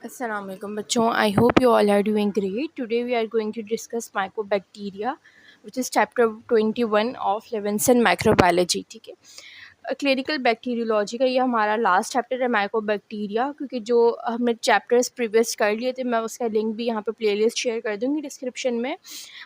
Assalamu alaikum बच्चों. I hope you all are doing great. Today we are going to discuss mycobacteria, which is chapter 21 of Levinson microbiology. ठीक है. Clinical bacteriology का ये हमारा last chapter है mycobacteria, क्योंकि जो हमने चैप्टर्स प्रीवियस कर लिए थे मैं उसका लिंक भी यहाँ पे प्लेलिस्ट शेयर कर दूँगी डिस्क्रिप्शन में.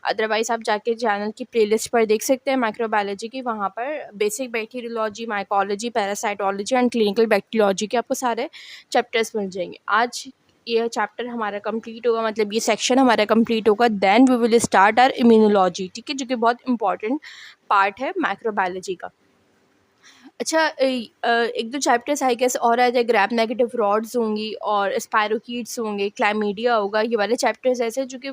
अदरवाइज़ आप जाके चैनल की प्लेलिस्ट पर देख सकते हैं माइक्रोबायोलॉजी की. वहाँ पर basic bacteriology, mycology, parasitology and clinical bacteriology के आपको सारे चैप्टर्स मिल जाएंगे. आज ये चैप्टर हमारा कंप्लीट होगा, मतलब ये सेक्शन हमारा कंप्लीट होगा. Then we will start our immunology. ठीक है, जो कि बहुत इंपॉर्टेंट पार्ट है माइक्रोबायोलॉजी का. अच्छा, एक दो चैप्टर्स आई गेस और आ जाए. ग्रैप नेगेटिव रॉड्स होंगी और स्पायरोकीट्स होंगे, क्लैमीडिया होगा. ये वाले चैप्टर्स ऐसे जो कि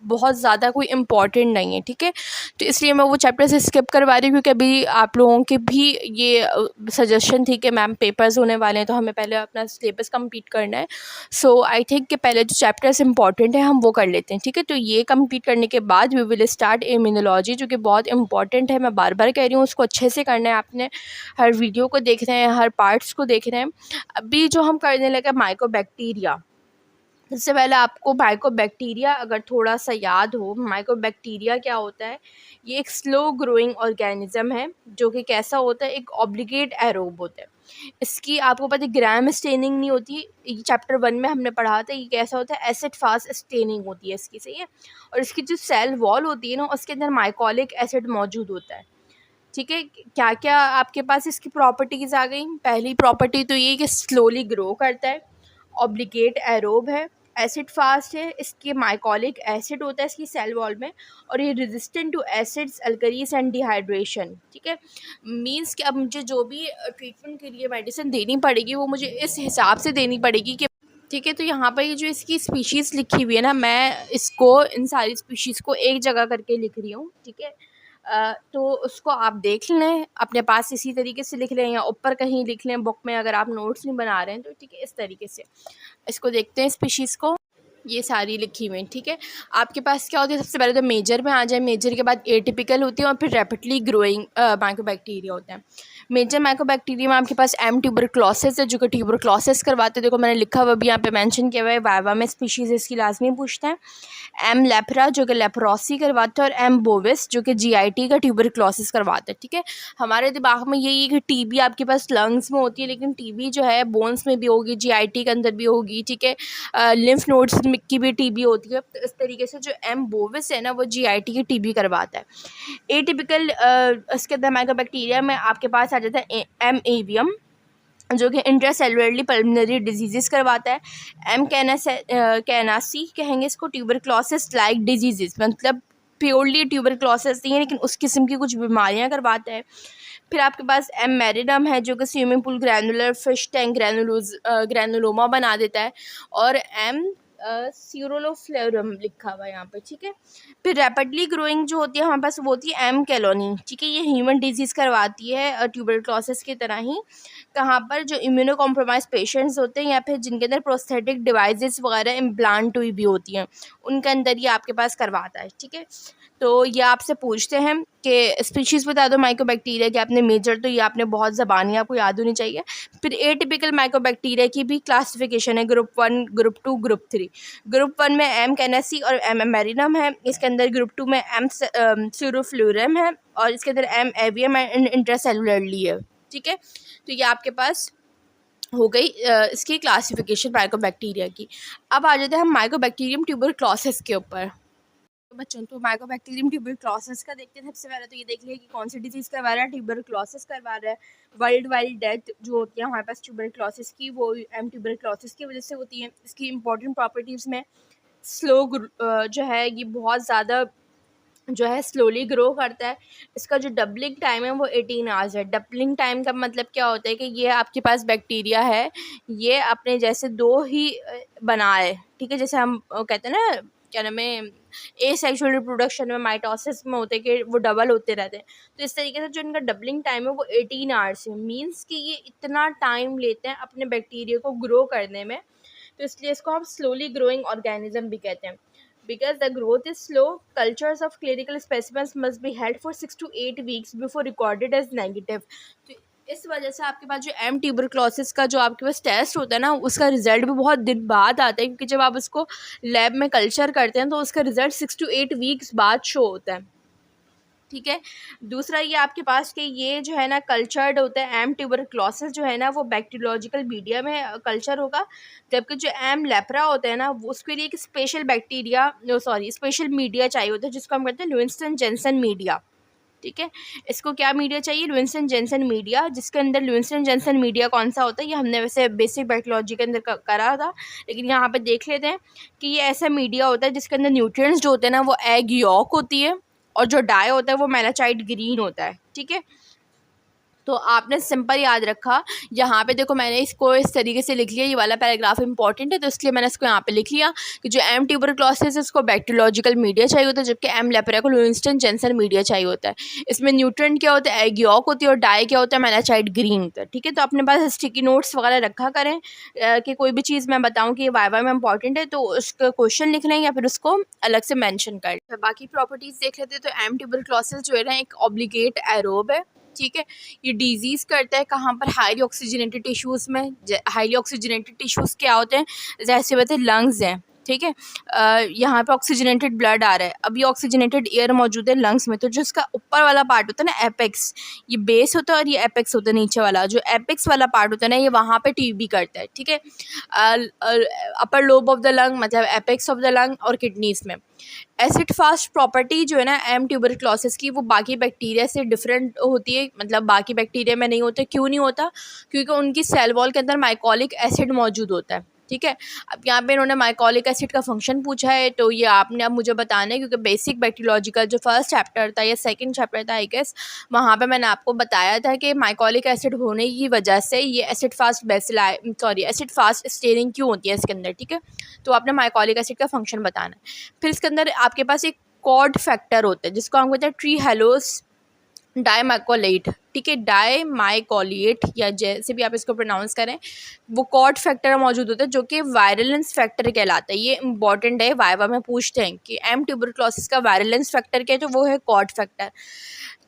बहुत ज़्यादा कोई इम्पॉर्टेंट नहीं है. ठीक है, तो इसलिए मैं वो चैप्टर से स्किप करवा रही हूँ, क्योंकि अभी आप लोगों के भी ये सजेशन थी कि मैम पेपर्स होने वाले हैं तो हमें पहले अपना सिलेबस कंप्लीट करना है. सो आई थिंक कि पहले जो चैप्टर्स इंपॉर्टेंट है हम वो कर लेते हैं. ठीक है, तो ये कंप्लीट करने के बाद वी विल स्टार्ट इम्यूनोलॉजी, जो कि बहुत इंपॉर्टेंट है. मैं बार बार कह रही हूँ, उसको अच्छे से करना है. आपने हर वीडियो को देख रहे हैं, हर पार्ट्स को देख रहे हैं. अभी जो हम करने लगे माइकोबैक्टीरिया, सबसे पहले आपको माइकोबैक्टीरिया अगर थोड़ा सा याद हो, माइकोबैक्टीरिया क्या होता है. ये एक स्लो ग्रोइंग ऑर्गेनिज्म है जो कि कैसा होता है, एक ऑब्लिगेट एरोब होता है. इसकी आपको पता है ग्राम स्टेनिंग नहीं होती. ये चैप्टर 1 में हमने पढ़ा था. ये कैसा होता है, एसिड फास्ट स्टेनिंग होती है इसकी. सही है. और इसकी जो सेल वॉल होती है ना, उसके अंदर माइकोलिक एसिड मौजूद होता है. ठीक है, क्या क्या आपके पास इसकी प्रॉपर्टीज़ आ गई. पहली प्रॉपर्टी तो ये कि स्लोली ग्रो करता है, ऑब्लिगेट एरोब है, एसिड फास्ट है, इसके माइकोलिक एसिड होता है इसकी सेल वॉल में, और ये resistant to acids, alkalis and dehydration. ठीक है, मींस कि अब मुझे जो भी ट्रीटमेंट के लिए मेडिसिन देनी पड़ेगी वो मुझे इस हिसाब से देनी पड़ेगी कि. ठीक है, तो यहाँ पर ये जो इसकी स्पीशीज़ लिखी हुई है ना, मैं इसको इन सारी स्पीशीज़ को एक जगह करके लिख रही हूँ. ठीक है, तो उसको आप देख लें, अपने पास इसी तरीके से लिख लें या ऊपर कहीं लिख लें बुक में, अगर आप नोट्स नहीं बना रहे हैं तो. ठीक है, इस तरीके से इसको देखते हैं स्पीशीज़ को. ये सारी लिखी हुई. ठीक है, आपके पास क्या होती है, सबसे पहले तो मेजर में आ जाए. मेजर के बाद एटिपिकल होती है और फिर रैपिडली ग्रोइंग माइकोबैक्टीरिया होते हैं. मेजर माइकोबैक्टीरिया में आपके पास एम ट्यूबरक्लोसिस है, जो कि ट्यूबरक्लोसिस करवाते हैं. देखो मैंने लिखा हुआ भी यहाँ पे मेंशन किया हुआ है. वाइवा में स्पीशीज़ इसकी लाजमी पूछते हैं. एम लेप्रा जो कि लेप्रोसी करवाता है, और एम बोविस जो कि जीआईटी का ट्यूबरक्लोसिस करवाता है. ठीक है, हमारे दिमाग में यही है कि टीबी आपके पास लंग्स में होती है, लेकिन टीबी जो है बोन्स में भी होगी, जीआईटी के अंदर भी होगी. ठीक है, लिम्फ नोड्स की भी टीबी होती है. तो इस तरीके से जो एम बोविस है ना, वो जीआईटी की टीबी करवाता है. एटिपिकल इसके अंदर माइकोबैक्टीरिया में आपके पास आ जाता है एम एवियम, जो कि इंट्रासेलुलरली पल्मोनरी डिजीज़ करवाता है. एम कैनासी कहेंगे इसको, ट्यूबरक्लोसिस लाइक डिजीज़, मतलब प्योरली ट्यूबरक्लोसिस नहीं है लेकिन उस किस्म की कुछ बीमारियां करवाता है. फिर आपके पास एम मैरिडम है, जो कि swimming pool granular fish tank granuloma बना देता है. और एम सीरोलोफ्लोरम लिखा हुआ है यहाँ पे. ठीक है, फिर रैपिडली ग्रोइंग जो होती है हमारे पास वो होती है एम कैलोनी. ठीक है, ये ह्यूमन डिजीज़ करवाती है ट्यूबरक्लोसिस की तरह ही. कहाँ पर, जो इम्यूनो कॉम्प्रोमाइज पेशेंट्स होते हैं या फिर जिनके अंदर प्रोस्थेटिक डिवाइसेस वगैरह इम्प्लांट हुई भी होती हैं, उनके अंदर ये आपके पास करवाता है. ठीक है, तो ये आपसे पूछते हैं कि स्पीशीज़ बता दो माइकोबैक्टीरिया की. आपने मेजर तो ये आपने बहुत ज़बानी आपको याद होनी चाहिए. फिर एटिपिकल माइकोबैक्टीरिया की भी क्लासिफिकेशन है, ग्रुप 1, ग्रुप 2, ग्रुप 3. ग्रुप 1 में एम कैनेसी और एम मैरिनम है. इसके अंदर ग्रुप 2 में एम सीरोफ्लोरम है, और इसके अंदर एम एवियम एंड इंट्रासेलुलरली है. ठीक है, तो ये आपके पास हो गई इसकी क्लासिफिकेशन माइकोबैक्टीरिया की. अब आ जाते हैं हम माइकोबैक्टीरियम ट्यूबरक्लोसिस के ऊपर. तो बच्चों, तो माइकोबैक्टीरियम ट्यूबरक्लोसिस का देखते हैं. सबसे पहले तो ये देख लिया कि कौन सी डिजीज़ करवा रहा है, ट्यूबरक्लोसिस करवा रहा है. वर्ल्ड वाइड डेथ जो होती है हमारे पास ट्यूबरक्लोसिस की, वो एम ट्यूबरक्लोसिस की वजह से होती है. इसकी इंपॉर्टेंट प्रॉपर्टीज़ में स्लो जो है ये बहुत ज़्यादा जो है स्लोली ग्रो करता है. इसका जो डबलिंग टाइम है वो 18 आवर्स है. डबलिंग टाइम का मतलब क्या होता है कि ये आपके पास बैक्टीरिया है, ये अपने जैसे दो ही बनाए. ठीक है, जैसे हम कहते हैं ना, क्या नाम है, ए सेक्सुअल रिप्रोडक्शन में माइटोसिस में होते हैं कि वो डबल होते रहते हैं. तो इस तरीके से जो इनका डबलिंग टाइम है वो 18 आवर्स है. मीन्स कि ये इतना टाइम लेते हैं अपने बैक्टीरिया को ग्रो करने में, तो इसलिए इसको हम स्लोली ग्रोइंग ऑर्गेनिज्म भी कहते हैं. Because the growth is slow, cultures of clinical specimens must be held for 6 to 8 weeks before recorded as negative. तो इस वजह से आपके पास जो एम ट्यूबरक्लोसिस का जो आपके पास टेस्ट होता है ना, उसका रिजल्ट भी बहुत दिन बाद आता है, क्योंकि जब आप उसको लैब में कल्चर करते हैं तो उसका रिजल्ट 6 to 8 वीक्स बाद शो होता है। ठीक है। दूसरा ये आपके पास कि ये जो है ना कल्चर्ड होता है, एम ट्यूबरक्लोसिस जो है ना वो बैक्टीरियोलॉजिकल मीडिया में कल्चर होगा, जबकि जो एम लेप्रा होता है ना वो उसके लिए एक स्पेशल बैक्टीरिया स्पेशल मीडिया चाहिए होता है, जिसको हम कहते हैं लुइंस्टन जेनसन मीडिया। ठीक है। इसको क्या मीडिया चाहिए? लुइंस्टन जेनसन मीडिया, जिसके अंदर लुइंस्टन जेनसन मीडिया कौन सा होता है ये हमने वैसे बेसिक बायोलॉजी के अंदर करा था, लेकिन यहाँ पे देख लेते हैं कि ये ऐसा मीडिया होता है जिसके अंदर न्यूट्रिएंट्स जो होते हैं ना वो एग यॉक होती है, और जो डाई होता है वो मेलाचाइट ग्रीन होता है। ठीक है। तो आपने सिंपल याद रखा, यहाँ पे देखो मैंने इसको इस तरीके से लिख लिया, ये वाला पैराग्राफ इंपॉर्टेंट है तो इसलिए मैंने इसको यहाँ पे लिख लिया कि जो एम ट्यूबरक्लोसिस है उसको बैक्टीरियोलॉजिकल मीडिया चाहिए होता है, जबकि एम लेप्रा को लुइंस्टन जेनसन मीडिया चाहिए होता है। इसमें न्यूट्रिएंट क्या होता है? एग यॉक होती है, और डाई क्या होता है? मेलाचाइट ग्रीन होता है। ठीक है। तो अपने पास स्टिकी नोट्स वगैरह रखा करें कि कोई भी चीज़ मैं बताऊँ कि ये वाइवा में इंपॉर्टेंट है तो उसका क्वेश्चन लिख लें या फिर उसको अलग से मैंशन कर लें। बाकी प्रॉपर्टीज़ देख लेते हैं। तो एम ट्यूबरक्लोसिस जो है ना एक ऑब्लिगेट एरोब है। ठीक है। ये डिजीज़ करता है कहाँ पर? हाईली ऑक्सीजनेटेड टिश्यूज़ में। हाईली ऑक्सीजनेटेड टिश्यूज़ क्या होते हैं? जैसे बताए लंग्स हैं। ठीक है। यहाँ पे ऑक्सीजनेटेड ब्लड आ रहा है, अभी ऑक्सीजनेटेड एयर मौजूद है लंग्स में, तो जो इसका ऊपर वाला पार्ट होता है ना एपेक्स, ये बेस होता है और ये एपेक्स होता है नीचे वाला। जो एपेक्स वाला पार्ट होता है ना ये वहाँ पे टीबी करता है। ठीक है। Upper lobe of the lung मतलब एपेक्स ऑफ द लंग और किडनीज में। एसिड फास्ट प्रॉपर्टी जो है ना एम ट्यूबरक्लोसिस की वो बाकी बैक्टीरिया से डिफरेंट होती है, मतलब बाकी बैक्टीरिया में नहीं होता। क्यों नहीं होता? क्योंकि उनकी सेल वॉल के अंदर माइकोलिक एसिड मौजूद होता है। ठीक है। अब यहाँ पे इन्होंने माइकोलिक एसिड का फंक्शन पूछा है, तो ये आपने अब मुझे बताना है, क्योंकि बेसिक बैक्टीरियोलॉजी का जो फर्स्ट चैप्टर था या सेकंड चैप्टर था आई गेस, वहाँ पे मैंने आपको बताया था कि माइकोलिक एसिड होने की वजह से ये एसिड फास्ट स्टेरिंग क्यों होती है इसके अंदर। ठीक है। तो आपने माइकोलिक एसिड का फंक्शन बताना है। फिर इसके अंदर आपके पास एक कॉड फैक्टर होता है जिसको हम कहते हैं ट्री हेलोस डाइमाइकोलेट। ठीक है। डाइमाइकोलेट या जैसे भी आप इसको प्रोनाउंस करें, वो कॉड फैक्टर मौजूद होता है जो कि वायरलेंस फैक्टर कहलाता है। ये इंपॉर्टेंट है, वाइवा में पूछते हैं कि एम ट्यूबरक्लोसिस का वायरलेंस फैक्टर क्या है, तो वो है कॉड फैक्टर।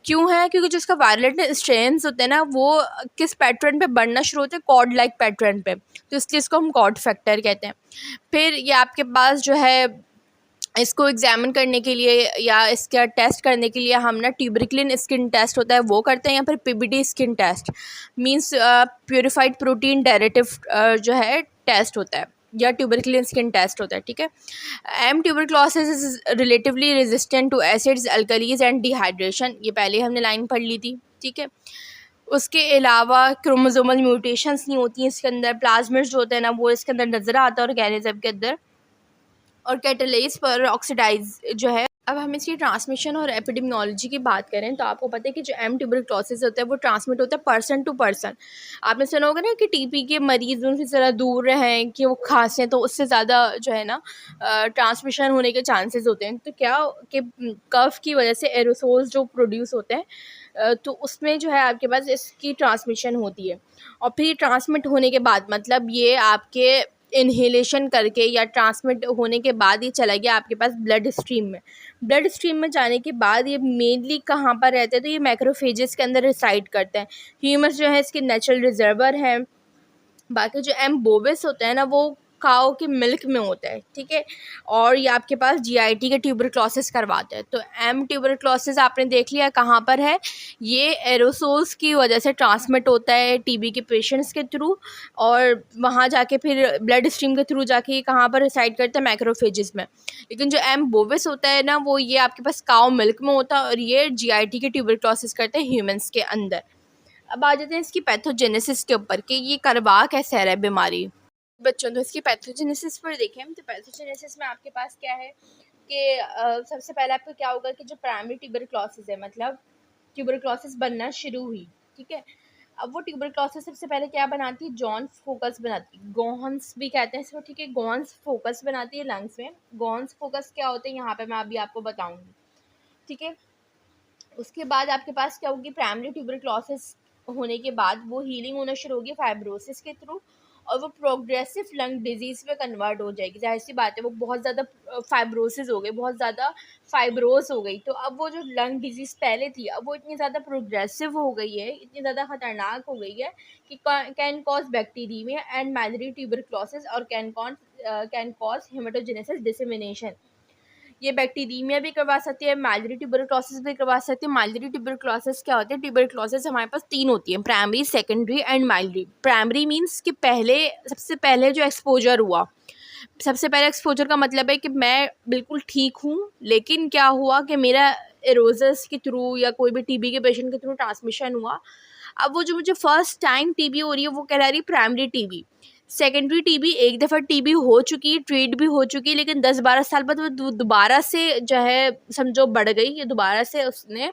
क्यों है? क्योंकि जो उसका वायरलेंट स्ट्रेन्स होते हैं ना वो किस पैटर्न पे बढ़ना शुरू होते हैं? कॉड लाइक पैटर्न पे, तो इसलिए इसको हम कॉड फैक्टर कहते हैं। फिर ये आपके पास जो है इसको एग्जामिन करने के लिए या इसका टेस्ट करने के लिए हम ना ट्यूबरिक्लिन स्किन टेस्ट होता है वो करते हैं, या फिर PBD skin test means purified protein derivative जो है टेस्ट होता है, या ट्यूबरिक्लिन स्किन टेस्ट होता है। ठीक है। M tuberculosis is relatively resistant to acids, alkalis and dehydration, ये पहले हमने लाइन पढ़ ली थी। ठीक है। उसके अलावा क्रोमोसोमल म्यूटेशंस नहीं होती हैं इसके अंदर, प्लाज्मिड्स जो होते हैं ना वो इसके अंदर नज़र आता है ऑर्गेनिज्म के अंदर, और कैटलेज पर ऑक्सीडाइज जो है। अब हम इसकी ट्रांसमिशन और एपिडेमियोलॉजी की बात करें तो आपको पता है कि जो एम ट्यूबरक्लोसिस होता है वो ट्रांसमिट होता है पर्सन टू पर्सन। आपने सुना होगा ना कि टीबी के मरीज उनसे ज़रा दूर रहें कि वो खांसें तो उससे ज़्यादा जो है ना ट्रांसमिशन होने के चांसेस होते हैं। तो क्या कि कफ की वजह से एरोसोल्स जो प्रोड्यूस होते हैं तो उसमें जो है आपके पास इसकी ट्रांसमिशन होती है, और फिर ट्रांसमिट होने के बाद मतलब ये आपके इन्हेलेशन करके या ट्रांसमिट होने के बाद ये चला गया आपके पास ब्लड स्ट्रीम में। ब्लड स्ट्रीम में जाने के बाद ये मेनली कहाँ पर रहते हैं? तो ये मैक्रोफेजेस के अंदर रिसाइड करते हैं। ह्यूमस जो है इसके नेचुरल रिजर्वर है। बाकी जो एम बोविस होता है ना वो काओ के मिल्क में होता है। ठीक है। और ये आपके पास जीआईटी के ट्यूबरक्लोसिस करवाते हैं। तो एम ट्यूबरक्लोसिस आपने देख लिया कहाँ पर है, ये एरोसोल्स की वजह से ट्रांसमिट होता है टीबी के पेशेंट्स के थ्रू, और वहाँ जाके फिर ब्लड स्ट्रीम के थ्रू जाके ये कहाँ पर रिसाइड करता है? मैक्रोफेजेस में। लेकिन जो एम बोविस होता है ना वो ये आपके पास काओ मिल्क में होता है, और ये जीआईटी के ट्यूबरक्लोसिस करते हैं ह्यूमंस के अंदर। अब आ जाते हैं इसकी पैथोजेनेसिस के ऊपर कि ये करवा कैसे है बीमारी बच्चों। तो इसकी पैथोजेनेसिस पर देखें तो पैथोजेनेसिस में आपके पास क्या है कि सबसे पहले आपको क्या होगा कि जो प्राइमरी ट्यूबरक्लोसिस है मतलब ट्यूबरक्लोसिस बनना शुरू हुई। ठीक है। अब वो ट्यूबरक्लोसिस सबसे पहले क्या बनाती है? जॉन्स फोकस बनाती है, गोन्स भी कहते हैं इसको। ठीक है। गोन्स फोकस बनाती है लंग्स में। गोन्स फोकस क्या होते हैं यहाँ पे मैं अभी आपको बताऊंगी। ठीक है। उसके बाद आपके पास क्या होगी? प्राइमरी ट्यूबरक्लोसिस होने के बाद वो हीलिंग होना शुरू होगी फाइब्रोसिस के थ्रू, और वो प्रोग्रेसिव लंग डिजीज़ में कन्वर्ट हो जाएगी। ज़ाहिर सी बात है, वो बहुत ज़्यादा फाइब्रोसिस हो गई, बहुत ज़्यादा फाइब्रोस हो गई, तो अब वो जो लंग डिजीज़ पहले थी, अब वो इतनी ज़्यादा प्रोग्रेसिव हो गई है, इतनी ज़्यादा खतरनाक हो गई है कि can cause bacteria and miliary tuberculosis और कैन कॉज हेमेटोजेनेसिस डिसेमिनेशन। ये बैक्टीरिया भी करवा सकती है, माइलरी ट्यूबरक्लोसिस भी करवा सकती है। माइलरी ट्यूबरक्लोसिस क्या होती है? ट्यूबरक्लोसिस हमारे पास 3 होती है, primary, secondary and miliary. Primary means कि सबसे पहले जो एक्सपोजर हुआ, सबसे पहले एक्सपोजर का मतलब है कि मैं बिल्कुल ठीक हूँ, लेकिन क्या हुआ कि मेरा एरोजस के थ्रू या कोई भी टीबी के पेशेंट के थ्रू ट्रांसमिशन हुआ। अब वो जो मुझे फर्स्ट टाइम टीबी हो रही है, वो कहला रही प्राइमरी टीबी। सेकेंडरी टीबी, एक दफ़ा टीबी हो चुकी है, ट्रीट भी हो चुकी है, लेकिन 10-12 साल बाद वो दोबारा से जो है समझो बढ़ गई, ये दोबारा से उसने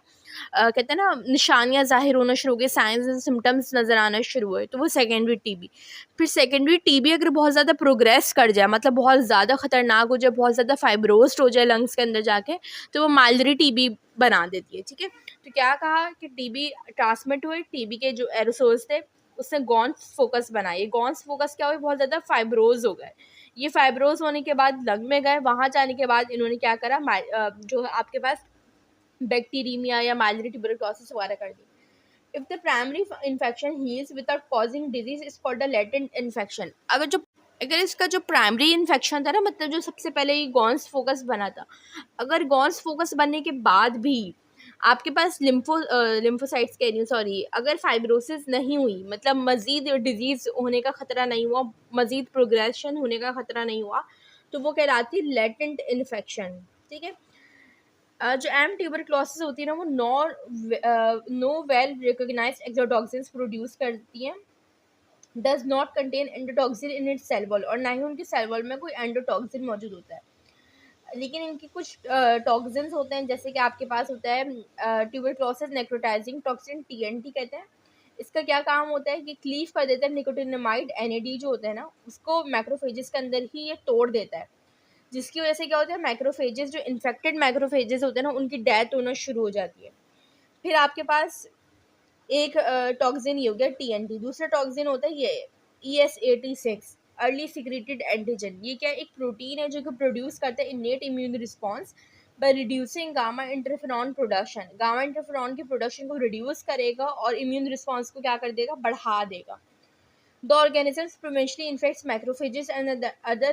कहते हैं ना निशानियाँ ज़ाहिर होना शुरू हो गई, साइंस एंड सिम्टम्स नज़र आना शुरू हुए, तो वो सेकेंडरी टीबी। फिर सेकेंडरी टीबी अगर बहुत ज़्यादा प्रोग्रेस कर जाए, मतलब बहुत ज़्यादा ख़तरनाक हो जाए, बहुत ज़्यादा फाइब्रोस्ड हो जाए लंग्स के अंदर जाके, तो वो माइलरी टीबी बना देती है। ठीक है, तो क्या कहा कि टीबी ट्रांसमिट हुए, टीबी के जो एरोसोल्स थे उसने गॉन्स फोकस बनाए। गॉन्स फोकस क्या हुए? बहुत ज़्यादा फाइब्रोज हो गए। ये फाइब्रोज होने के बाद लंग में गए, वहाँ जाने के बाद इन्होंने क्या करा, जो आपके पास बैक्टीरिया या माइलरी ट्यूबरक्लोसिस वगैरह कर दी। If the primary infection heals without causing disease is called a latent infection। अगर इसका जो प्राइमरी इन्फेक्शन था ना, मतलब जो सबसे पहले ये गॉन्स फोकस बना था, अगर गॉन्स फोकस बनने के बाद भी आपके पास लिम्फोसाइट्स कह रही हूँ, सॉरी, अगर फाइब्रोसिस नहीं हुई, मतलब मज़ीद डिजीज़ होने का ख़तरा नहीं हुआ, मज़ीद प्रोग्रेशन होने का ख़तरा नहीं हुआ, तो वो कहलाती है लेटेंट इन्फेक्शन। ठीक है, जो एम ट्यूबरक्लोसिस होती है ना, वो no well recognised exotoxins produce करती हैं, does not contain endotoxin in its cell wall, और ना ही उनके सेल वॉल में कोई एंडोटॉक्सिन मौजूद होता है। लेकिन इनकी कुछ टॉक्सिन्स होते हैं, जैसे कि आपके पास होता है ट्यूबरक्लोसिस नेक्रोटाइजिंग टॉक्सिन, टीएनटी कहते हैं। इसका क्या काम होता है कि क्लीव कर देता है निकोटिनामाइड, एनएडी जो होता है ना, उसको मैक्रोफेजेस के अंदर ही ये तोड़ देता है, जिसकी वजह से क्या होता है, मैक्रोफेजेस जो इन्फेक्टेड मैक्रोफेजेस होते हैं ना, उनकी डेथ होना शुरू हो जाती है। फिर आपके पास एक टॉक्सिन ये हो गया टीएनटी, दूसरा टॉक्सिन होता है ये ES86, अर्ली सिक्रेटेड एंटीजन। ये क्या, एक प्रोटीन है जो कि प्रोड्यूस करता है innate immune response by reducing gamma interferon production. Gamma interferon की प्रोडक्शन को रिड्यूस करेगा और इम्यून रिस्पॉन्स को क्या कर देगा, बढ़ा देगा। The organisms potentially infects macrophages and the other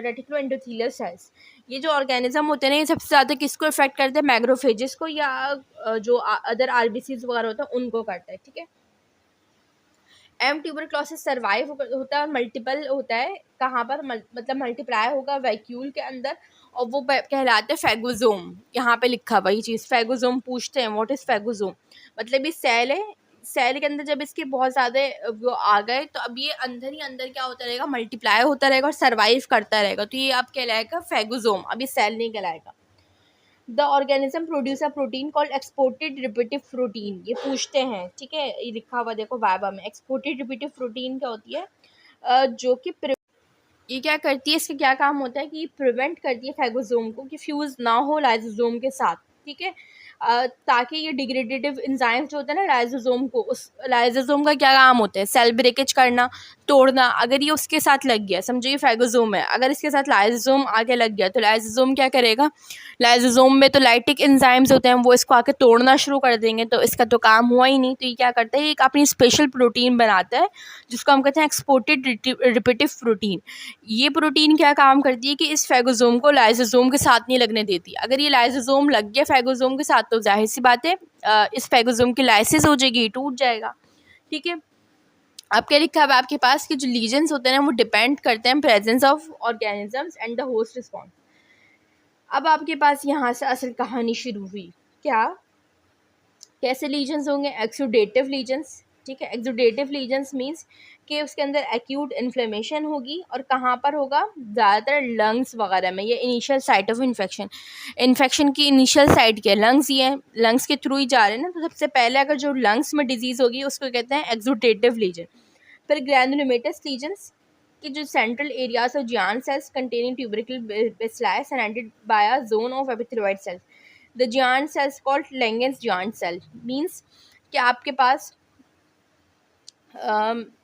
reticuloendothelial cells। ये जो ऑर्गेनिज्म होते हैं ना, ये सबसे ज़्यादा किसको इफेक्ट करते हैं? मैक्रोफेजेस को, या जो अदर आरबीसीज वगैरह होता है उनको करता है। ठीक है, एम ट्यूबरक्लोसिस सर्वाइव होता है, मल्टीपल होता है, कहाँ पर मतलब मल्टीप्लाई होगा वैक्यूल के अंदर, और वो कहलाते हैं फैगोजोम। यहाँ पे लिखा हुआ ये चीज़, फैगोजोम पूछते हैं व्हाट इज़ फैगोजोम, मतलब ये सेल है, सेल के अंदर जब इसके बहुत ज़्यादा वो आ गए, तो अब ये अंदर ही अंदर क्या होता रहेगा, मल्टीप्लाई होता रहेगा और सर्वाइव करता रहेगा, तो ये अब कहलाएगा फैगोजोम, अब ये सेल नहीं कहलाएगा। The organism produce a protein called exported repetitive protein. ये पूछते हैं, ठीक है, ये लिखा हुआ देखो वाइवा में, एक्सपोर्टेड रिपीटिव प्रोटीन क्या होती है, जो कि ये क्या करती है, इसका क्या काम होता है कि प्रिवेंट करती है फैगोजोम को कि फ्यूज़ ना हो लाइसोसोम के साथ। ठीक है, ताकि ये डिग्रेडेटिव एंजाइम्स जो होते हैं ना लाइसोसोम को, उस लाइसोसोम का क्या काम होता है, सेल ब्रेकेज करना, तोड़ना। अगर ये उसके साथ लग गया, समझो ये फैगोजोम है, अगर इसके साथ लाइसोसोम आके लग गया, तो लाइसोसोम क्या करेगा, लाइसोसोम में तो लाइटिक एंजाइम्स होते हैं, वो इसको आके तोड़ना शुरू कर देंगे, तो इसका तो काम हुआ ही नहीं। तो ये क्या करता है, एक अपनी स्पेशल प्रोटीन बनाता है जिसको हम कहते हैं एक्सपोर्टेड रिपीटिव प्रोटीन। ये प्रोटीन क्या काम करती है कि इस फैगोजोम को लाइसोसोम के साथ नहीं लगने देती। अगर ये लाइसोसोम लग गया फैगोजोम के साथ, तो जाहिर सी बात है इस फैगोजोम की लाइसिस हो जाएगी, टूट जाएगा। ठीक है, अब क्या लिखा है आपके पास कि जो लीजन्स होते हैं ना, वो डिपेंड करते हैं presence of organisms and the host response. अब आपके पास यहाँ से असल कहानी शुरू हुई। क्या, कैसे लीजन्स होंगे, एक्सुडेटिव लीजन्स। ठीक है, एक्सुडेटिव लीजन्स मीन्स कि उसके अंदर एक्यूट इन्फ्लेमेशन होगी, और कहाँ पर होगा, ज़्यादातर लंग्स वगैरह में। ये इनिशियल साइट ऑफ इन्फेक्शन की इनिशियल साइट क्या है, लंग्स ही है, लंग्स के थ्रू ही जा रहे हैं ना, तो सबसे पहले अगर जो लंग्स में डिजीज़ होगी उसको कहते हैं एक्सुडेटिव लीजन। फिर ग्रैनुलोमेटस लीजन्स कि जो central areas of giant cells containing tubercle bacilli surrounded by a zone of epithelioid cells. The giant cells called Langhans giant cell means कि आपके पास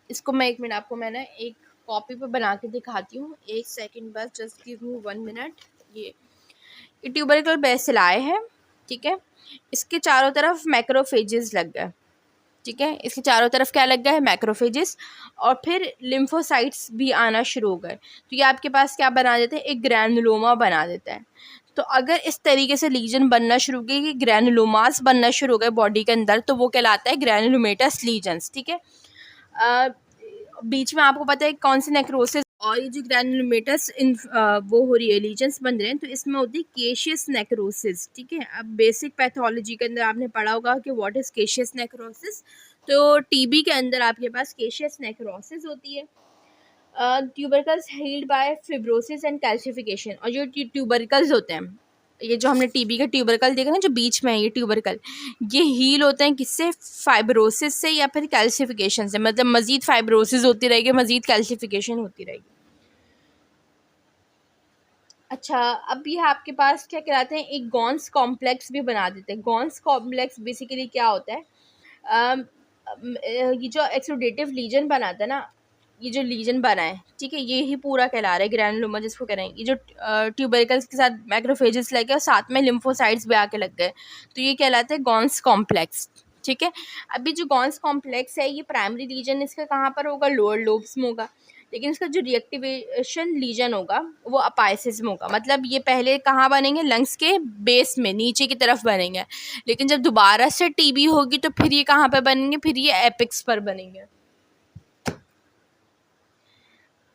इसको मैं एक मिनट आपको मैं ना एक कॉपी पे बना के दिखाती हूँ, एक सेकंड बस, जस्ट गिव मी 1 मिनट। ये ट्यूबरकल बेसिलाई है, ठीक है। इसके चारों तरफ मैक्रोफेजेस लग गए, ठीक है। इसके चारों तरफ क्या लग गया है, मैक्रोफेजेस, और फिर लिम्फोसाइट्स भी आना शुरू हो गए। तो ये आपके पास क्या बना देते हैं, एक ग्रैनुलोमा बना देता है। तो अगर इस तरीके से लीजन बनना शुरू हो गए कि ग्रैनुलोमास बनना शुरू हो गए बॉडी के अंदर, तो वो कहलाता है ग्रैनुलोमेटस लीजन्स, ठीक है। अ, बीच में आपको पता है कौन सी नेक्रोसिस, और ये जो ग्रैनुलोमेटस वो हो रही है, लीजन्स बन रहे हैं, तो इसमें होती है केशियस नेक्रोसिस, ठीक है। अब बेसिक पैथोलॉजी के अंदर आपने पढ़ा होगा कि व्हाट इज केशियस नेक्रोसिस। तो टीबी के अंदर आपके पास केशियस नेक्रोसिस होती है। Tubercles healed by fibrosis and calcification, और जो ट्यूबरकल्स होते हैं, ये जो हमने टीबी के ट्यूबरकल देखा ना, जो बीच में है ये ट्यूबरकल, ये हील होते हैं किससे, फाइब्रोसिस से या फिर कैल्शिफिकेशन से, मतलब मजीद फाइब्रोसिस होती रहेगी, मजीद कैल्शिफिकेशन होती रहेगी। अच्छा, अब ये आपके पास क्या कहलाते हैं, एक गॉन्स कॉम्प्लेक्स भी बना देते हैं। गॉन्स कॉम्प्लेक्स बेसिकली क्या होता है, ये जो एक्सोडेटिव लीजन बनाता है ना, ये जो लीजन बना है, ठीक है, ये ही पूरा कहला रहा है ग्रैनुलोमा जिसको कह रहे हैं। ये जो ट्यूबरकल्स के साथ मैक्रोफेजेस लगे और साथ में लिम्फोसाइट्स भी आके लग गए, तो ये कहलाता है गॉन्स कॉम्प्लेक्स, ठीक है। अभी जो गॉन्स कॉम्प्लेक्स है, ये प्राइमरी लीजन इसका कहाँ पर होगा, लोअर लोब्स में होगा, लेकिन इसका जो रिएक्टिवेशन लीजन होगा वो अपाइसिस में होगा। मतलब ये पहले कहाँ बनेंगे, लंग्स के बेस में नीचे की तरफ बनेंगे, लेकिन जब दोबारा से टीबी होगी तो फिर ये कहाँ पर बनेंगे, फिर ये एपिक्स पर बनेंगे।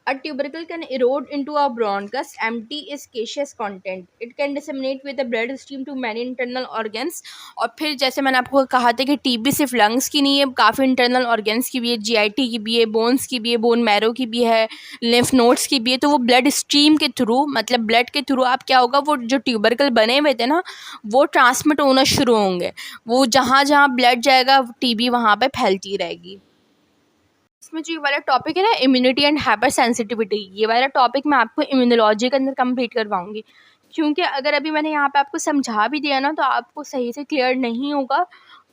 A tubercle can erode into a bronchus, empty its caseous content. It can disseminate with the bloodstream to many internal organs. और फिर जैसे मैंने आपको कहा था कि टीबी सिर्फ लंग्स की नहीं है, काफ़ी इंटरनल ऑर्गन्स की भी है, जीआईटी की भी है, बोन्स की भी है, बोन मैरो की भी है, लिम्फ नोड्स की भी है। तो वो ब्लड स्ट्रीम के थ्रू, मतलब ब्लड के थ्रू आप क्या होगा, वो जो ट्यूबरकल बने हुए थे ना, वो ट्रांसमिट होना शुरू होंगे। वो जहाँ जहाँ ब्लड जाएगा टीबी वहाँ पर फैलती रहेगी। इसमें जो ये वाला टॉपिक है ना, इम्यूनिटी एंड हाइपर सेंसिटिविटी, ये वाला टॉपिक मैं आपको इम्यूनोलॉजी के अंदर कंप्लीट करवाऊंगी, क्योंकि अगर अभी मैंने यहाँ पे आपको समझा भी दिया ना तो आपको सही से क्लियर नहीं होगा।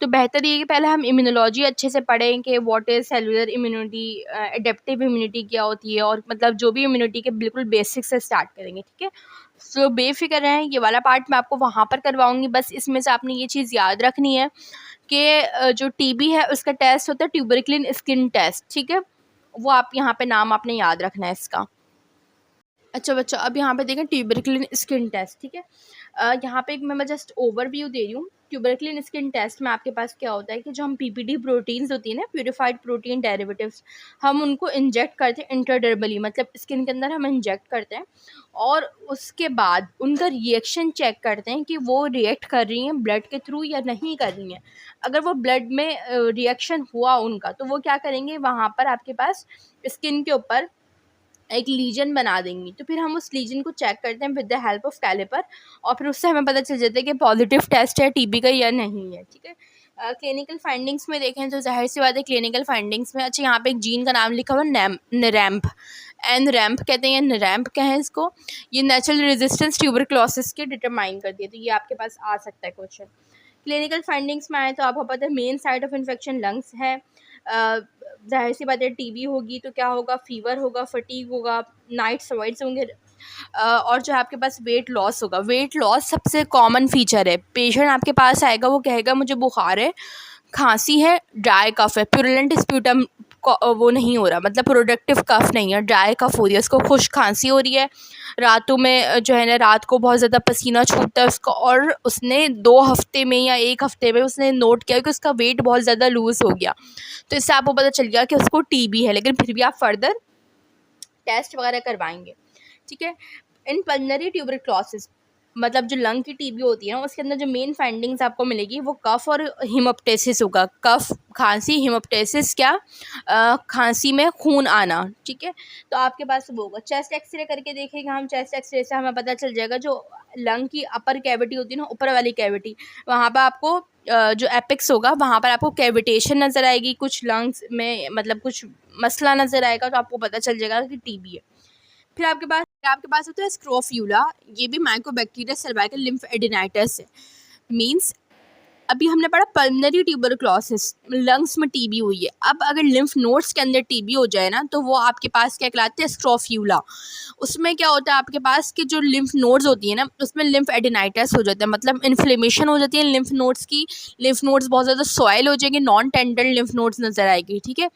तो बेहतर ये कि पहले हम इम्यूनोलॉजी अच्छे से पढ़ें कि what is cellular immunity, adaptive immunity क्या होती है, और मतलब जो भी इम्यूनिटी के बिल्कुल बेसिक से स्टार्ट करेंगे, ठीक है। सो बेफिक्र रहें, ये वाला पार्ट मैं आपको वहाँ पर करवाऊँगी। बस इसमें से आपने ये चीज़ याद रखनी है कि जो टीबी है उसका टेस्ट होता है ट्यूबरक्लिन स्किन टेस्ट, ठीक है। वो आप यहाँ पे नाम आपने याद रखना है इसका। अच्छा बच्चा, अब यहाँ पे देखें ट्यूबरक्लिन स्किन टेस्ट, ठीक है। यहाँ पे एक मैं जस्ट ओवरव्यू दे रही हूँ। ट्यूबरक्लिन स्किन टेस्ट में आपके पास क्या होता है कि जो हम पीपीडी प्रोटीन्स होती है ना, प्यूरिफाइड प्रोटीन डेरिवेटिव्स, हम उनको इंजेक्ट करते हैं इंटरडर्मली, मतलब स्किन के अंदर हम इंजेक्ट करते हैं, और उसके बाद उनका रिएक्शन चेक करते हैं कि वो रिएक्ट कर रही हैं ब्लड के थ्रू या नहीं कर रही हैं। अगर वो ब्लड में रिएक्शन हुआ उनका, तो वो क्या करेंगे, वहाँ पर आपके पास स्किन के ऊपर एक लीजन बना देंगी। तो फिर हम उस लीजन को चेक करते हैं with the help of caliper, और फिर उससे हमें पता चल जाता है कि पॉजिटिव टेस्ट है टीबी का या नहीं है, ठीक है। क्लिनिकल फाइंडिंग्स में देखें तो जाहिर सी बात है क्लिनिकल फाइंडिंग्स में, अच्छा यहाँ पे एक जीन का नाम लिखा हुआ नरैम्प, एन रैम्प कहते हैं, नरैम्प क्या है इसको, ये नेचुरल रेजिस्टेंस ट्यूबरक्लोसिस के डिटरमाइन करती है। तो ये आपके पास आ सकता है क्वेश्चन। क्लिनिकल फाइंडिंग्स में आए तो आपको पता है main side of infection lungs है। जाहिर सी बात है टीबी होगी तो क्या होगा, फीवर होगा, फटीग होगा, नाइट स्वेट्स होंगे, और जो है आपके पास वेट लॉस होगा। वेट लॉस सबसे कॉमन फीचर है। पेशेंट आपके पास आएगा, वो कहेगा मुझे बुखार है, खांसी है, ड्राई कफ है, प्यूरुलेंट स्प्यूटम वो नहीं हो रहा, मतलब प्रोडक्टिव कफ नहीं है, ड्राई कफ हो रही है, उसको खुश खांसी हो रही है, रातों में जो है ना रात को बहुत ज़्यादा पसीना छूटता है उसको, और उसने 2 हफ्ते में या 1 हफ्ते में उसने नोट किया कि उसका वेट बहुत ज़्यादा लूज़ हो गया। तो इससे आपको पता चल गया कि उसको टीबी है, लेकिन फिर भी आप फर्दर टेस्ट वगैरह करवाएंगे, ठीक है। इन पल्मोनरी ट्यूबरक्लोसिस, मतलब जो लंग की टीबी होती है ना, उसके अंदर जो मेन फाइंडिंग्स आपको मिलेगी वो कफ और हिमोप्टेसिस होगा। कफ खांसी, हिमोप्टेसिस क्या, खांसी में खून आना, ठीक है। तो आपके पास वो होगा। चेस्ट एक्सरे करके देखेंगे हम, चेस्ट एक्सरे से हमें पता चल जाएगा जो लंग की अपर कैविटी होती है ना, ऊपर वाली कैविटी, वहाँ पर आपको जो एपिक्स होगा वहाँ पर आपको कैविटेशन नज़र आएगी, कुछ लंग्स में मतलब कुछ मसला नज़र आएगा, तो आपको पता चल जाएगा कि टीबी है। फिर आपके पास होता है स्क्रोफ्यूला, ये भी माइकोबैक्टीरिया सर्वाइकल लिम्फ एडिनाइटिस है। मीन्स अभी हमने पढ़ा पल्मोनरी ट्यूबरक्लोसिस, लंग्स में टीबी हुई है। अब अगर लिम्फ नोड्स के अंदर टीबी हो जाए ना, तो वो आपके पास क्या कहलाते हैं, स्क्रोफ्यूला। उसमें क्या होता है आपके पास कि जो लिम्फ नोड्स होती है ना, उसमें लिम्फ एडिनाइटिस हो जाता है, मतलब इन्फ्लेमेशन हो जाती है लिम्फ नोड्स की। लिम्फ नोड्स बहुत ज़्यादा सॉइल हो जाएंगे, नॉन टेंडर लिम्फ नोड्स नजर आएगी, ठीक है।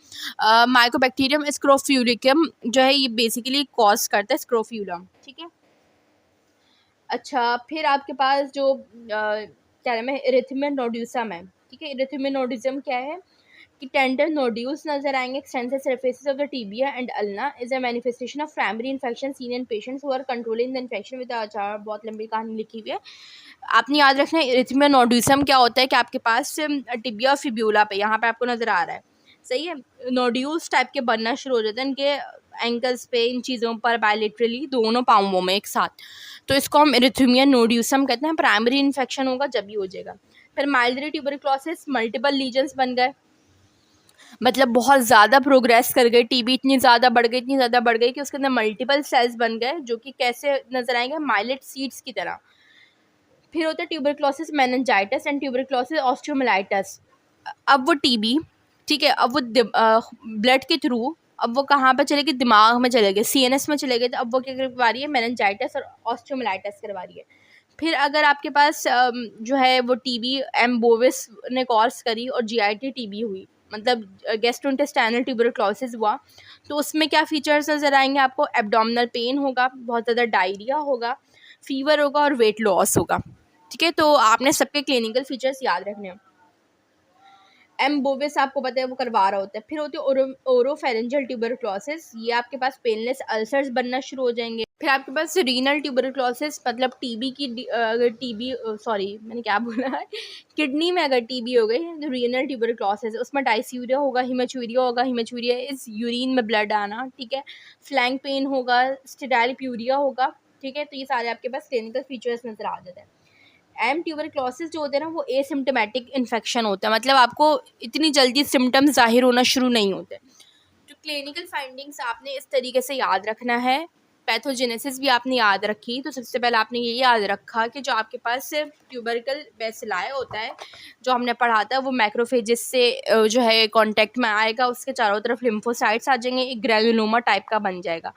माइकोबैक्टीरियम स्क्रोफ्यूलिकम जो है ये बेसिकली कॉज करता है स्क्रोफ्यूला, ठीक है। अच्छा, फिर आपके पास जो क्या नाम है, इरिथमिया नोड्यूसम है, ठीक है। इरिथमिया नोड्यूसम क्या है कि टेंडर नोड्यूल्स नजर आएंगे extensive surfaces of the tibia and ulna is a manifestation of primary infection seen in patients who are controlling the infection with आचार। बहुत लंबी कहानी लिखी हुई है, आपने याद रखना है। इरिथमिया नोड्यूसम क्या होता है कि आपके पास टिबिया फिब्यूला पे, यहाँ पे आपको नजर आ रहा है, सही है, नोड्यूल्स टाइप के बनना शुरू हो जाते हैं इनके एंकल्स पे, इन चीज़ों पर, बायलेटरली दोनों पाँवों में एक साथ। तो इसको हम इरिथमिया नोड्यूसम कहते हैं। प्राइमरी इन्फेक्शन होगा जब भी हो जाएगा। फिर माइल्डरी ट्यूबरक्लोसिस, मल्टीपल लीजन्स बन गए, मतलब बहुत ज़्यादा प्रोग्रेस कर गई, टीबी इतनी ज़्यादा बढ़ गई, इतनी ज़्यादा बढ़ गई कि उसके अंदर मल्टीपल सेल्स बन गए, जो कि कैसे नजर आएंगे, माइलेट सीड्स की तरह। फिर होता है tuberculosis meningitis and tuberculosis osteomyelitis. अब वो टीबी, ठीक है, अब वो ब्लड के थ्रू, अब वो कहाँ पर चले गए, दिमाग में चले गए, सीएनएस में चले गए, तो अब वो क्या करवा रही है, मेनिंजाइटिस और ऑस्टियोमाइलाइटिस करवा रही है। फिर अगर आपके पास जो है वो टीबी एम बोविस ने कॉज करी और जीआईटी टीबी हुई, मतलब गैस्ट्रोइंटेस्टाइनल ट्यूबरक्लोसिस हुआ, तो उसमें क्या फीचर्स नजर आएंगे आपको, एब्डोमिनल पेन होगा, बहुत ज़्यादा डायरिया होगा, फीवर होगा और वेट लॉस होगा, ठीक है। तो आपने सबके क्लिनिकल फीचर्स याद रखने हैं। एम बोविस आपको पता है वो करवा रहा होता है। फिर होती है ओरोफेरेंजियल ट्यूबरक्लोसिस, ये आपके पास पेनलेस अल्सर्स बनना शुरू हो जाएंगे। फिर आपके पास रीनल ट्यूबरक्लोसिस, मतलब टीबी की अगर टीबी, सॉरी मैंने क्या बोला है, किडनी में अगर टीबी हो गई तो रीनल ट्यूबरक्लोसिस, उसमें डाइस्यूरिया होगा, हिमेचूरिया होगा, हिमेचूरिया इस यूरिन में ब्लड आना, ठीक है। फ्लैंक पेन होगा, स्टेराइल प्यूरिया होगा, ठीक है। तो ये सारे आपके पास क्लिनिकल फीचर्स नजर आ जाते हैं। एम ट्यूबरक्लोसिस जो होते हैं ना, वो एसिम्प्टोमेटिक इन्फेक्शन होता है, मतलब आपको इतनी जल्दी सिम्टम्स जाहिर होना शुरू नहीं होते। जो क्लिनिकल फाइंडिंग्स आपने इस तरीके से याद रखना है। पैथोजेनेसिस भी आपने याद रखी, तो सबसे पहले आपने ये याद रखा कि जो आपके पास ट्यूबरकल बेसिलाई होता है, जो हमने पढ़ा था, वो मैक्रोफेजेस से जो है कांटेक्ट में आएगा, उसके चारों तरफ लिम्फोसाइट्स आ जाएंगे, एक ग्रेनुलोमा टाइप का बन जाएगा।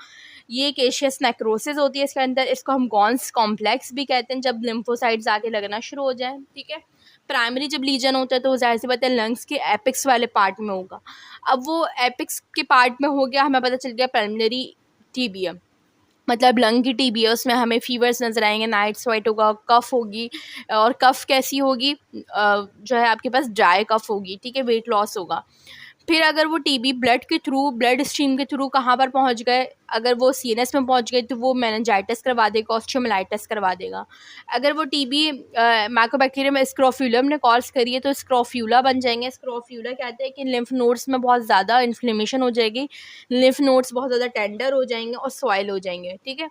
ये केशियस नेक्रोसिस होती है इसके अंदर, इसको हम गॉन्स कॉम्प्लेक्स भी कहते हैं, जब लिम्फोसाइट्स आके लगना शुरू हो जाए, ठीक है। प्राइमरी जब लीजन होता है तो जाहिर सी बात है लंग्स के एपिक्स वाले पार्ट में होगा। अब वो एपिक्स के पार्ट में हो गया, हमें पता चल गया पल्मोनरी टीबी है, मतलब लंग की टीबी है, उसमें हमें फीवर्स नज़र आएंगे, नाइट स्वेट होगा, कफ होगी, और कफ कैसी होगी, जो है आपके पास ड्राई कफ होगी, ठीक है, वेट लॉस होगा। फिर अगर वो टीबी ब्लड के थ्रू, ब्लड स्ट्रीम के थ्रू कहाँ पर पहुँच गए, अगर वो सीएनएस में पहुँच गए तो वो मेनिंजाइटिस करवा देगा, ऑस्टियोमाइलाइटिस करवा देगा। अगर वो टीबी माइकोबैक्टीरियम स्क्रोफ्यूलम ने कॉज करी है तो स्क्रोफ्यूला बन जाएंगे। स्क्रोफ्यूला कहते हैं कि लिम्फ नोड्स में बहुत ज़्यादा इन्फ्लेमेशन हो जाएगी, लिम्फ नोड्स बहुत ज़्यादा टेंडर हो जाएंगे और सॉइल हो जाएंगे, ठीक है।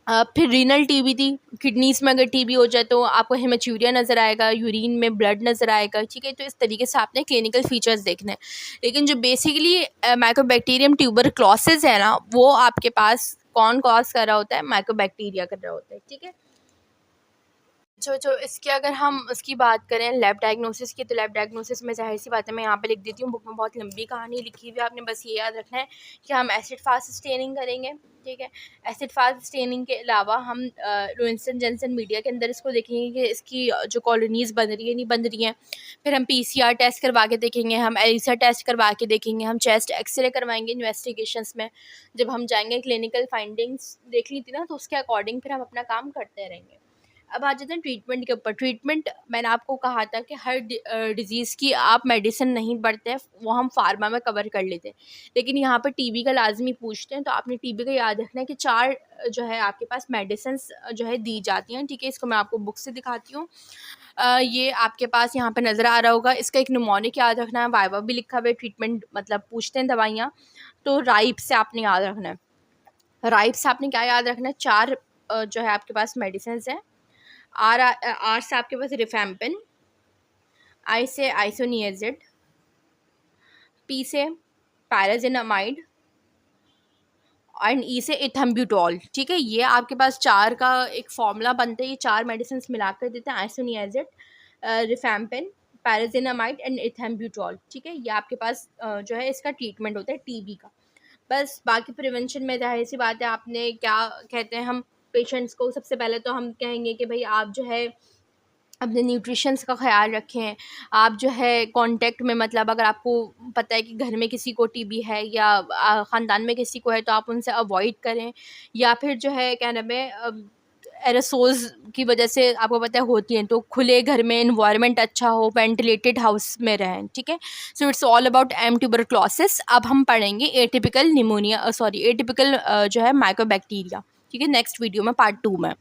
फिर रीनल टीबी थी, किडनीज में अगर टीबी हो जाए तो आपको हेमेचूरिया नज़र आएगा, यूरिन में ब्लड नज़र आएगा, ठीक है। तो इस तरीके से आपने क्लिनिकल फीचर्स देखने हैं। लेकिन जो बेसिकली माइकोबैक्टीरियम ट्यूबरक्लोसिस है ना, वो आपके पास कौन कॉज कर रहा होता है, माइकोबैक्टीरिया कर रहा होता है, ठीक है। जो इसकी अगर हम उसकी बात करें लैब डायग्नोसिस की, तो लैब डायग्नोसिस में ज़ाहिर सी बात है मैं यहाँ पे लिख देती हूँ, बुक में बहुत लंबी कहानी लिखी हुई है, आपने बस ये याद रखना है कि हम एसिड फास्ट स्टेनिंग करेंगे, ठीक है। एसिड फास्ट स्टेनिंग के अलावा हम रोइंसन जेंसन मीडिया के अंदर इसको देखेंगे कि इसकी जो कॉलोनीज़ बन रही है नहीं बन रही हैं। फिर हम PCR टेस्ट करवा के देखेंगे, हम एलिसा टेस्ट करवा के देखेंगे, हम चेस्ट एक्सरे करवाएंगे इन्वेस्टिगेशंस में। जब हम जाएंगे क्लिनिकल फाइंडिंग्स देख ली थी ना, तो उसके अकॉर्डिंग फिर हम अपना काम करते रहेंगे। अब आ जाते हैं ट्रीटमेंट के ऊपर। ट्रीटमेंट मैंने आपको कहा था कि हर डिज़ीज़ की आप मेडिसिन नहीं पढ़ते हैं, वो हम फार्मा में कवर कर लेते हैं, लेकिन यहाँ पर टीबी का लाजमी पूछते हैं, तो आपने टीबी का याद रखना है कि 4 जो है आपके पास मेडिसिन जो है दी जाती हैं, ठीक है। इसको मैं आपको बुक से दिखाती हूँ। ये आपके पास यहाँ पे नज़र आ रहा होगा, इसका एक निमोनिक याद रखना है, वाइवा भी लिखा हुआ है, ट्रीटमेंट मतलब पूछते हैं दवाइयाँ, तो राइप से आपने याद रखना है। राइप से आपने क्या याद रखना है, 4 जो है आपके पास मेडिसिन हैं। आर से आपके पास रिफैम्पिन, आई से आइसोनियाजिड, पी से पैराजिनामाइड एंड ई से इथम्ब्यूटॉल, ठीक है। ये आपके पास 4 का एक फॉर्मूला बनता है, ये 4 मेडिसिन मिलाकर देते हैं, आइसोनियाजिड, रिफैम्पिन, पैराजिनामाइड एंड इथेम्ब्यूटॉल। ठीक है, ये आपके पास जो है इसका ट्रीटमेंट होता है टीबी का। बस बाकी प्रिवेंशन में जाहिर सी बात है, आपने क्या कहते हैं, हम पेशेंट्स को सबसे पहले तो हम कहेंगे कि भाई आप जो है अपने न्यूट्रिशंस का ख़्याल रखें। आप जो है कांटेक्ट में, मतलब अगर आपको पता है कि घर में किसी को टीबी है या ख़ानदान में किसी को है, तो आप उनसे अवॉइड करें। या फिर जो है क्या नाम है, एरोसोल्स की वजह से आपको पता है होती हैं, तो खुले घर में इन्वायरमेंट अच्छा हो, वेंटिलेटेड हाउस में रहें। ठीक है, so it's all about M tuberculosis. अब हम पढ़ेंगे एटिपिकल निमोनिया, एटिपिकल जो है माइकोबैक्टीरिया। ठीक है, नेक्स्ट वीडियो में पार्ट 2 में।